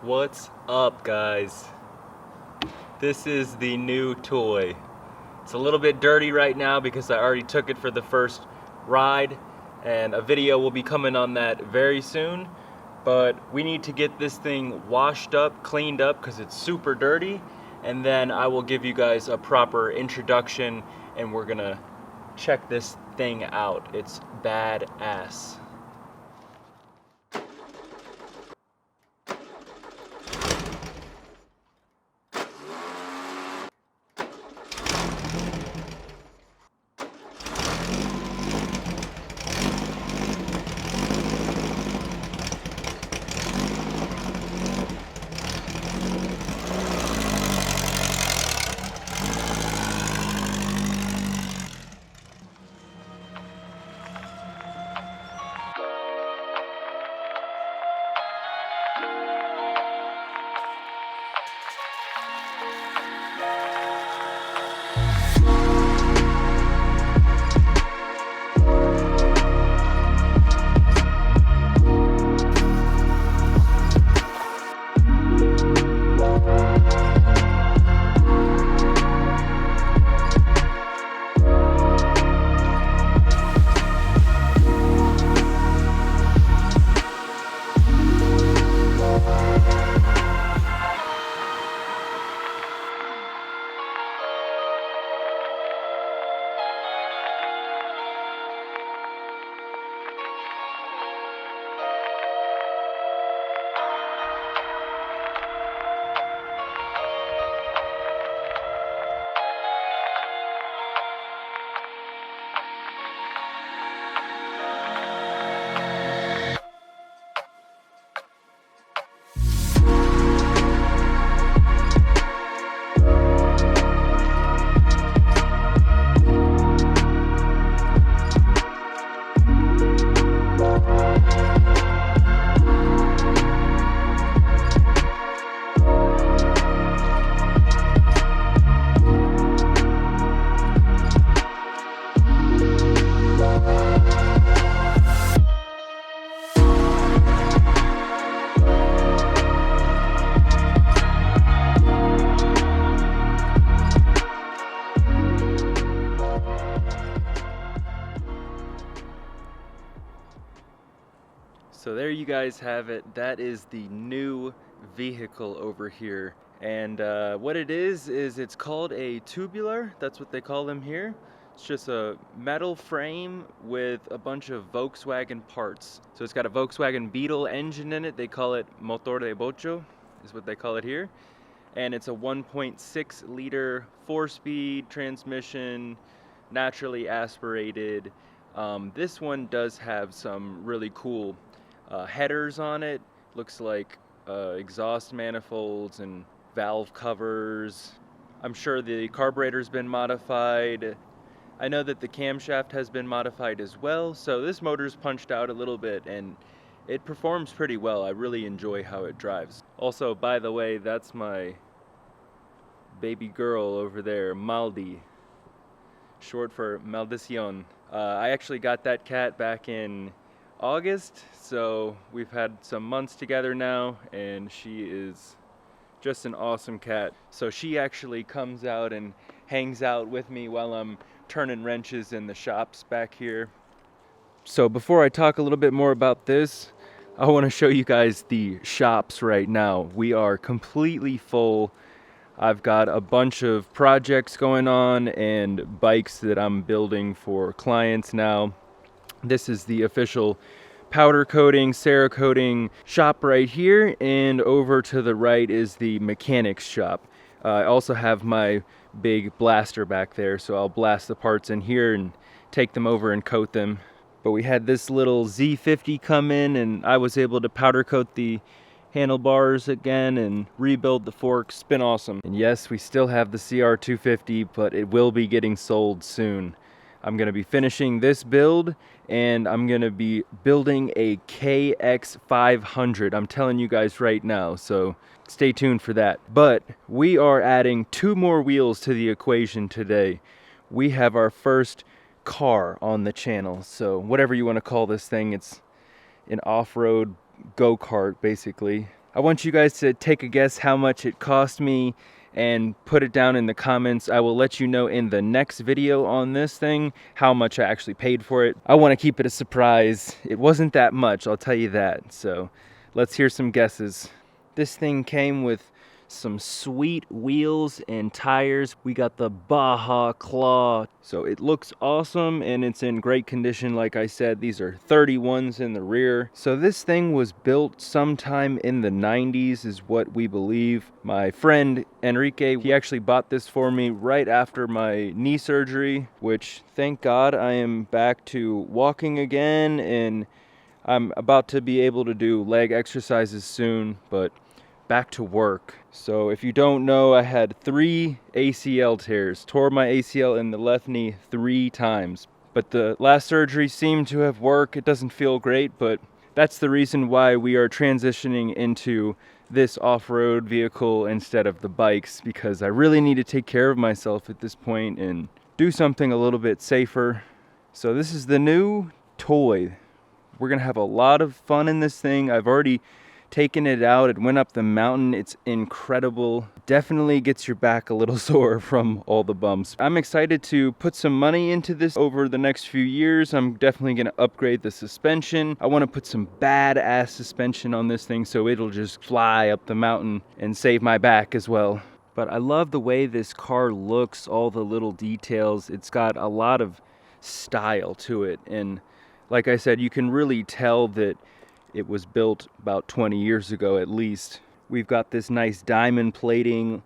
What's up, guys? This is the new toy. It's a little bit dirty right now because I already took it for the first ride, and a video will be coming on that very soon. But we need to get this thing washed up, cleaned up, because it's super dirty, and then I will give you guys a proper introduction and we're gonna check this thing out. It's badass. So there you guys have it. That is the new vehicle over here. And what it is it's called a tubular. That's what they call them here. It's just a metal frame with a bunch of Volkswagen parts. So it's got a Volkswagen Beetle engine in it. They call it motor de bocho, is what they call it here. And it's a 1.6 liter 4-speed transmission, naturally aspirated. This one does have some really cool headers on it. Looks like exhaust manifolds and valve covers. I'm sure the carburetor's been modified. I know that the camshaft has been modified as well, so this motor's punched out a little bit and it performs pretty well. I really enjoy how it drives. Also, by the way, that's my baby girl over there, Maldi, short for Maldición. I actually got that cat back in August, so we've had some months together now, and she is just an awesome cat. So she actually comes out and hangs out with me while I'm turning wrenches in the shops back here. So before I talk a little bit more about this, I want to show you guys the shops right now. We are completely full. I've got a bunch of projects going on and bikes that I'm building for clients now. This is the official powder coating, Cerakoting shop right here, and over to the right is the mechanics shop. I also have my big blaster back there, so I'll blast the parts in here and take them over and coat them. But we had this little Z50 come in, and I was able to powder coat the handlebars again and rebuild the forks. It's been awesome. And yes, we still have the CR250, but it will be getting sold soon. I'm going to be finishing this build, and I'm going to be building a KX500. I'm telling you guys right now, so stay tuned for that. But we are adding 2 more wheels to the equation today. We have our first car on the channel, so whatever you want to call this thing, it's an off-road go-kart basically. I want you guys to take a guess how much it cost me and put it down in the comments. I will let you know in the next video on this thing how much I actually paid for it. I want to keep it a surprise. It wasn't that much, I'll tell you that. So let's hear some guesses. This thing came with some sweet wheels and tires. We got the Baja Claw. So it looks awesome and it's in great condition. Like I said, these are 31s in the rear. So this thing was built sometime in the 90s is what we believe. My friend Enrique, he actually bought this for me right after my knee surgery, which thank God I am back to walking again, and I'm about to be able to do leg exercises soon, but back to work. So if you don't know, I had 3 ACL tears, tore my ACL in the left knee 3 times. But the last surgery seemed to have worked. It doesn't feel great, but that's the reason why we are transitioning into this off-road vehicle instead of the bikes, because I really need to take care of myself at this point and do something a little bit safer. So this is the new toy. We're gonna have a lot of fun in this thing. I've already taken it out. It went up the mountain. It's incredible. Definitely gets your back a little sore from all the bumps. I'm excited to put some money into this over the next few years. I'm definitely going to upgrade the suspension. I want to put some badass suspension on this thing so it'll just fly up the mountain and save my back as well. But I love the way this car looks, all the little details. It's got a lot of style to it, and like I said, you can really tell that it was built about 20 years ago at least. We've got this nice diamond plating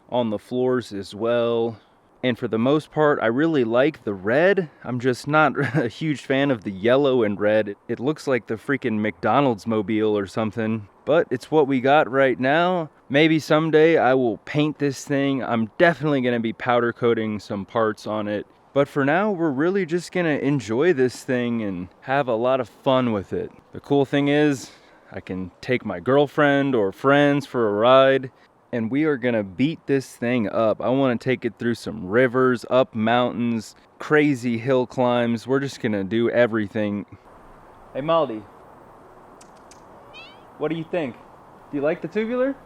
on the floors as well. And for the most part, I really like the red. I'm just not a huge fan of the yellow and red. It looks like the freaking McDonald's mobile or something. But it's what we got right now. Maybe someday I will paint this thing. I'm definitely going to be powder coating some parts on it. But for now, we're really just gonna enjoy this thing and have a lot of fun with it. The cool thing is, I can take my girlfriend or friends for a ride, and we are gonna beat this thing up. I wanna take it through some rivers, up mountains, crazy hill climbs. We're just gonna do everything. Hey Maldi, what do you think? Do you like the Tubular?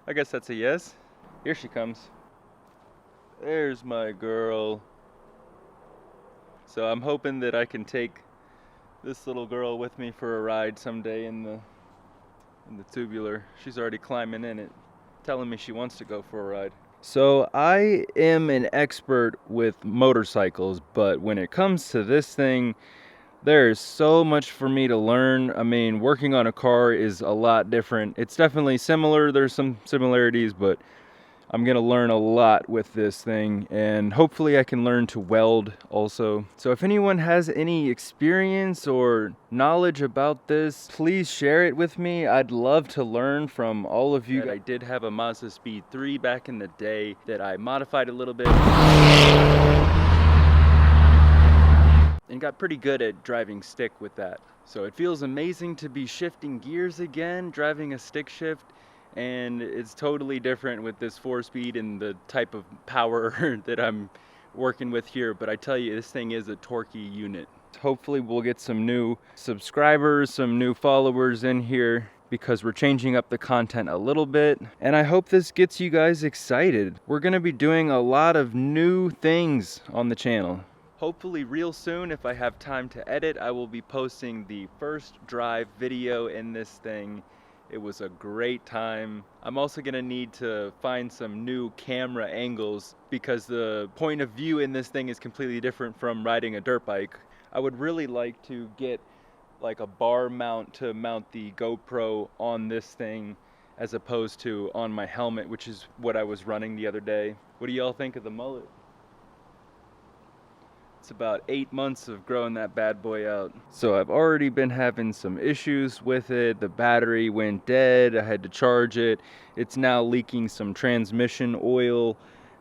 I guess that's a yes. Here she comes. There's my girl. So I'm hoping that I can take this little girl with me for a ride someday in the Tubular. She's already climbing in it, telling me she wants to go for a ride. So I am an expert with motorcycles, but when it comes to this thing, there is so much for me to learn. I mean, working on a car is a lot different. It's definitely similar, there's some similarities, but I'm gonna learn a lot with this thing, and hopefully I can learn to weld also. So if anyone has any experience or knowledge about this, please share it with me. I'd love to learn from all of you. I did have a Mazda Speed 3 back in the day that I modified a little bit and got pretty good at driving stick with that. So it feels amazing to be shifting gears again, driving a stick shift. And it's totally different with this 4-speed and the type of power that I'm working with here. But I tell you, this thing is a torquey unit. Hopefully we'll get some new subscribers, some new followers in here, because we're changing up the content a little bit. And I hope this gets you guys excited. We're gonna be doing a lot of new things on the channel. Hopefully real soon, if I have time to edit, I will be posting the first drive video in this thing. It was a great time. I'm also gonna need to find some new camera angles because the point of view in this thing is completely different from riding a dirt bike. I would really like to get like a bar mount to mount the GoPro on this thing as opposed to on my helmet, which is what I was running the other day. What do y'all think of the mullet? It's about 8 months of growing that bad boy out. So I've already been having some issues with it. The battery went dead. I had to charge it. It's now leaking some transmission oil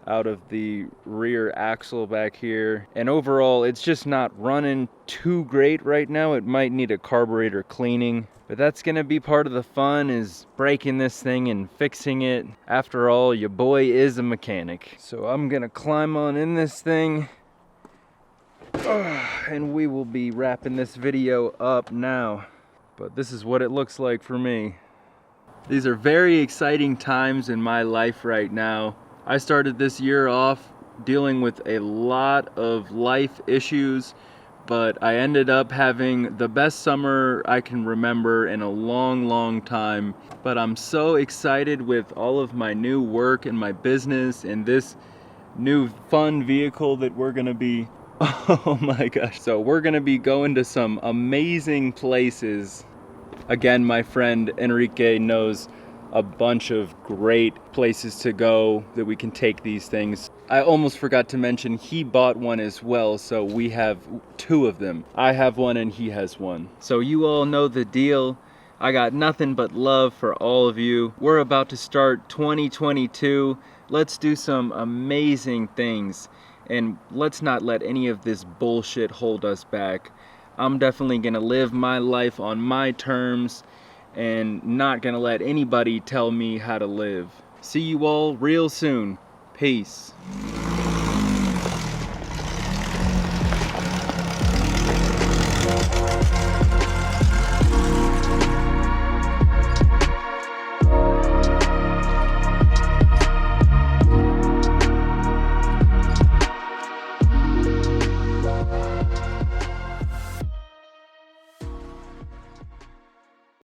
out of the rear axle back here. And overall, it's just not running too great right now. It might need a carburetor cleaning. But that's gonna be part of the fun, is breaking this thing and fixing it. After all, your boy is a mechanic. So I'm gonna climb on in this thing. And we will be wrapping this video up now. but this is what it looks like for me. These are very exciting times in my life right now. I started this year off dealing with a lot of life issues, but I ended up having the best summer I can remember in a long time. But I'm so excited with all of my new work and my business and this new fun vehicle that we're gonna be, oh my gosh. So we're gonna be going to some amazing places. Again, my friend Enrique knows a bunch of great places to go that we can take these things. I almost forgot to mention he bought one as well, so we have 2 of them. I have one and he has one. So you all know the deal. I got nothing but love for all of you. We're about to start 2022. Let's do some amazing things, and let's not let any of this bullshit hold us back. I'm definitely gonna live my life on my terms and not gonna let anybody tell me how to live. See you all real soon. Peace.